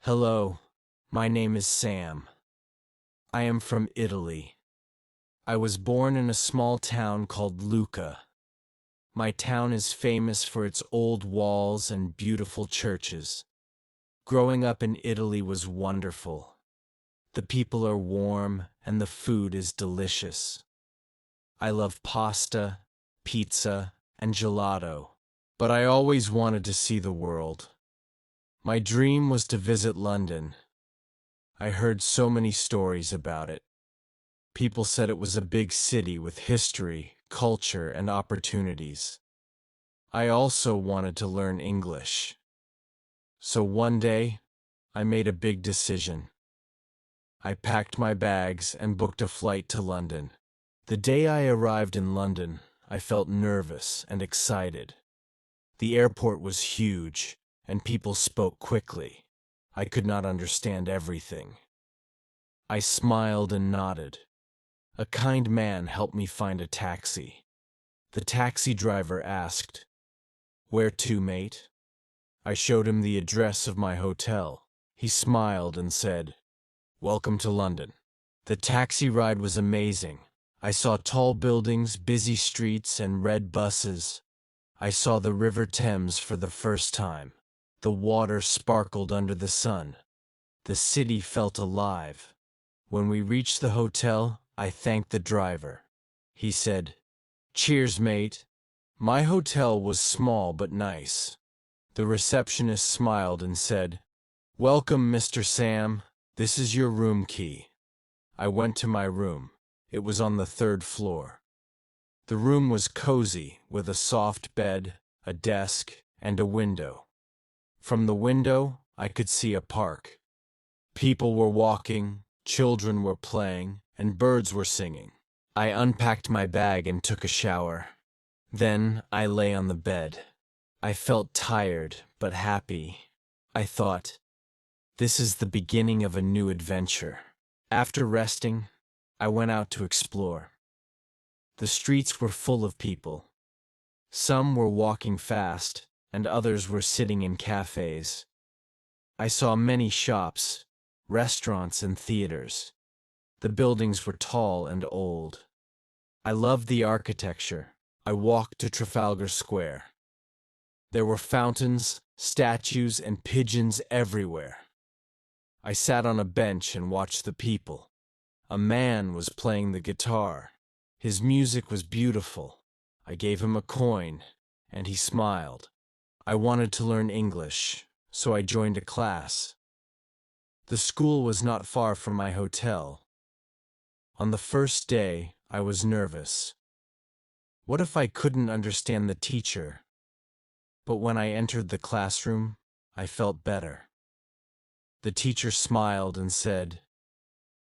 Hello, my name is Sam. I am from Italy. I was born in a small town called Lucca. My town is famous for its old walls and beautiful churches. Growing up in Italy was wonderful. The people are warm and the food is delicious. I love pasta, pizza, and gelato, but I always wanted to see the world. My dream was to visit London. I heard so many stories about it. People said it was a big city with history, culture, and opportunities. I also wanted to learn English. So one day, I made a big decision. I packed my bags and booked a flight to London. The day I arrived in London, I felt nervous and excited. The airport was huge, and people spoke quickly. I could not understand everything. I smiled and nodded. A kind man helped me find a taxi. The taxi driver asked, "Where to, mate?" I showed him the address of my hotel. He smiled and said, "Welcome to London." The taxi ride was amazing. I saw tall buildings, busy streets, and red buses. I saw the River Thames for the first time. The water sparkled under the sun. The city felt alive. When we reached the hotel, I thanked the driver. He said, "Cheers, mate." My hotel was small but nice. The receptionist smiled and said, "Welcome, Mr. Sam. This is your room key." I went to my room. It was on the third floor. The room was cozy, with a soft bed, a desk, and a window. From the window, I could see a park. People were walking, children were playing, and birds were singing. I unpacked my bag and took a shower. Then I lay on the bed. I felt tired, but happy. I thought, this is the beginning of a new adventure. After resting, I went out to explore. The streets were full of people. Some were walking fast, and others were sitting in cafes. I saw many shops, restaurants, and theaters. The buildings were tall and old. I loved the architecture. I walked to Trafalgar Square. There were fountains, statues, and pigeons everywhere. I sat on a bench and watched the people. A man was playing the guitar. His music was beautiful. I gave him a coin, and he smiled. I wanted to learn English, so I joined a class. The school was not far from my hotel. On the first day, I was nervous. What if I couldn't understand the teacher? But when I entered the classroom, I felt better. The teacher smiled and said,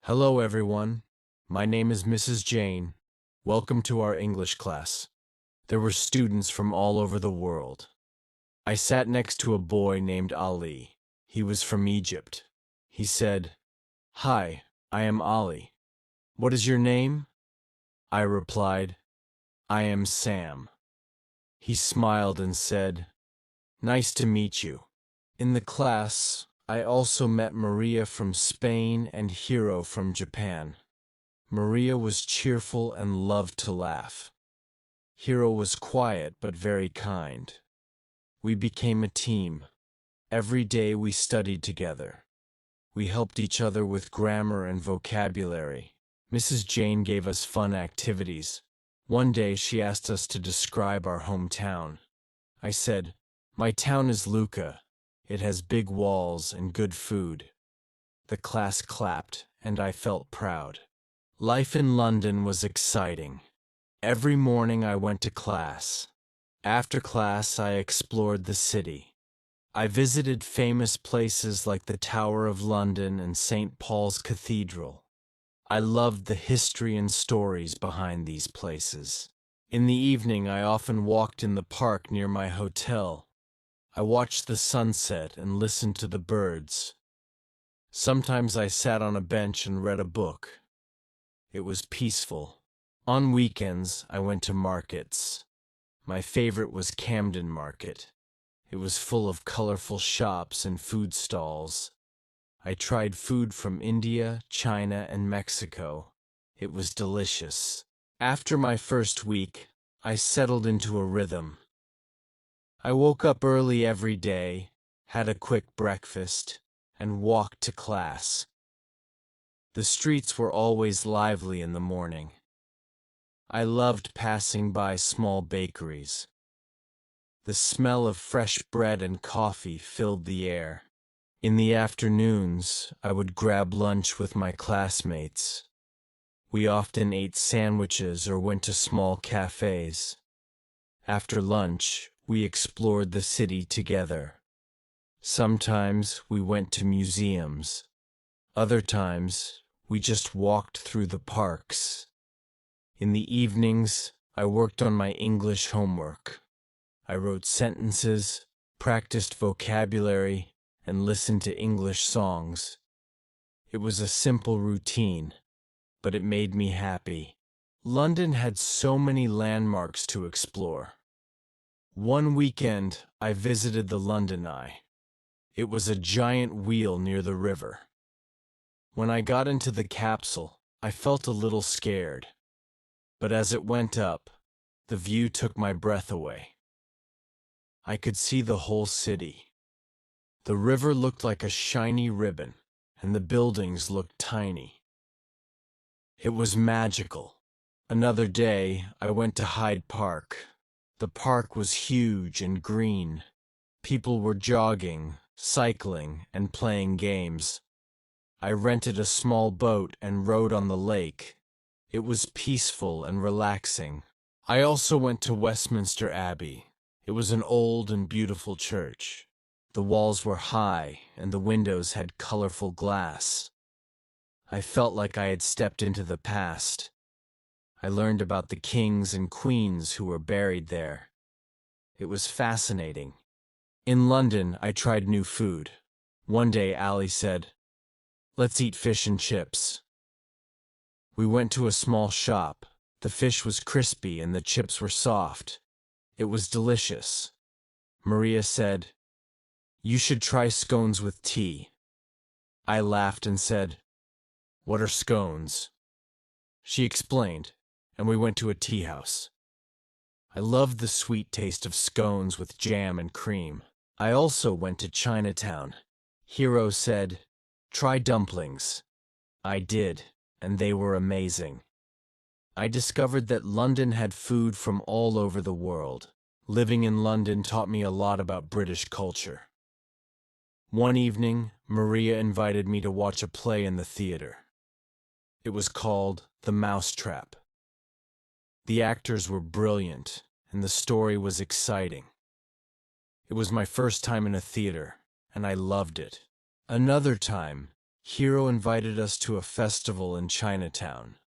"Hello, everyone. My name is Mrs. Jane. Welcome to our English class." There were students from all over the world. I sat next to a boy named Ali. He was from Egypt. He said, "Hi, I am Ali. What is your name?" I replied, "I am Sam." He smiled and said, "Nice to meet you." In the class, I also met Maria from Spain and Hiro from Japan. Maria was cheerful and loved to laugh. Hiro was quiet but very kind. We became a team. Every day we studied together. We helped each other with grammar and vocabulary. Mrs. Jane gave us fun activities. One day she asked us to describe our hometown. I said, "My town is Lucca. It has big walls and good food." The class clapped, and I felt proud. Life in London was exciting. Every morning I went to class. After class, I explored the city. I visited famous places like the Tower of London and St. Paul's Cathedral. I loved the history and stories behind these places. In the evening, I often walked in the park near my hotel. I watched the sunset and listened to the birds. Sometimes I sat on a bench and read a book. It was peaceful. On weekends, I went to markets. My favorite was Camden Market. It was full of colorful shops and food stalls. I tried food from India, China, and Mexico. It was delicious. After my first week, I settled into a rhythm. I woke up early every day, had a quick breakfast, and walked to class. The streets were always lively in the morning. I loved passing by small bakeries. The smell of fresh bread and coffee filled the air. In the afternoons, I would grab lunch with my classmates. We often ate sandwiches or went to small cafes. After lunch, we explored the city together. Sometimes we went to museums. Other times, we just walked through the parks. In the evenings, I worked on my English homework. I wrote sentences, practiced vocabulary, and listened to English songs. It was a simple routine, but it made me happy. London had so many landmarks to explore. One weekend, I visited the London Eye. It was a giant wheel near the river. When I got into the capsule, I felt a little scared. But as it went up, the view took my breath away. I could see the whole city. The river looked like a shiny ribbon, and the buildings looked tiny. It was magical. Another day, I went to Hyde Park. The park was huge and green. People were jogging, cycling, and playing games. I rented a small boat and rode on the lake. It was peaceful and relaxing. I also went to Westminster Abbey. It was an old and beautiful church. The walls were high, and the windows had colorful glass. I felt like I had stepped into the past. I learned about the kings and queens who were buried there. It was fascinating. In London, I tried new food. One day, Ali said, "Let's eat fish and chips." We went to a small shop. The fish was crispy and the chips were soft. It was delicious. Maria said, "You should try scones with tea." I laughed and said, "What are scones?" She explained, and we went to a tea house. I loved the sweet taste of scones with jam and cream. I also went to Chinatown. Hero said, "Try dumplings." I did, and they were amazing. I discovered that London had food from all over the world. Living in London taught me a lot about British culture. One evening, Maria invited me to watch a play in the theater. It was called The Mousetrap. The actors were brilliant, and the story was exciting. It was my first time in a theater, and I loved it. Another time, Hero invited us to a festival in Chinatown.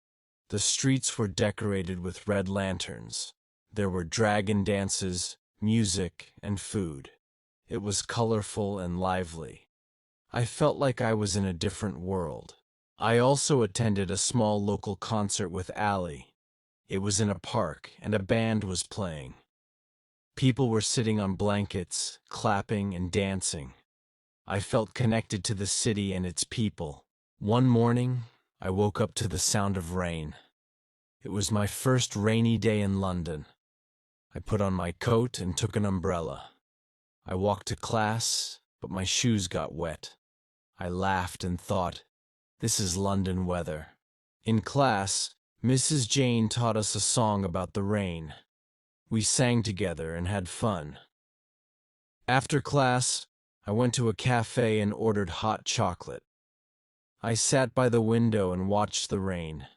The streets were decorated with red lanterns. There were dragon dances, music, and food. It was colorful and lively. I felt like I was in a different world. I also attended a small local concert with Ali. It was in a park, and a band was playing. People were sitting on blankets, clapping and dancing. I felt connected to the city and its people. One morning, I woke up to the sound of rain. It was my first rainy day in London. I put on my coat and took an umbrella. I walked to class, but my shoes got wet. I laughed and thought, this is London weather. In class, Mrs. Jane taught us a song about the rain. We sang together and had fun. After class, I went to a cafe and ordered hot chocolate. I sat by the window and watched the rain.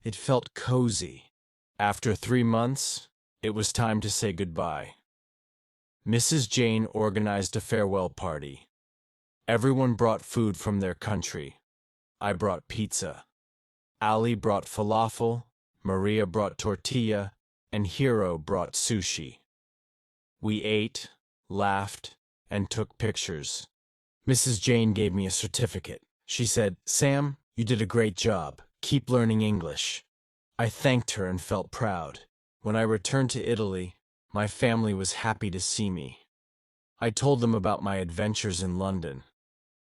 It felt cozy. After 3 months, it was time to say goodbye. Mrs. Jane organized a farewell party. Everyone brought food from their country. I brought pizza. Ali brought falafel, Maria brought tortilla, and Hero brought sushi. We ate, laughed, and took pictures. Mrs. Jane gave me a certificate. She said, "Sam, you did a great job. Keep learning English." I thanked her and felt proud. When I returned to Italy, my family was happy to see me. I told them about my adventures in London.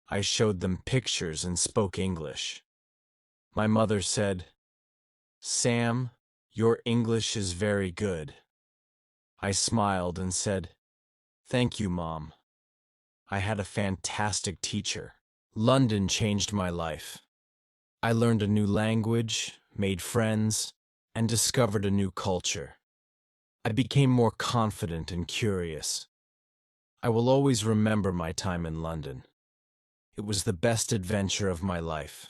I showed them pictures and spoke English. My mother said, "Sam, your English is very good." I smiled and said, "Thank you, Mom." I had a fantastic teacher. London changed my life. I learned a new language, made friends, and discovered a new culture. I became more confident and curious. I will always remember my time in London. It was the best adventure of my life.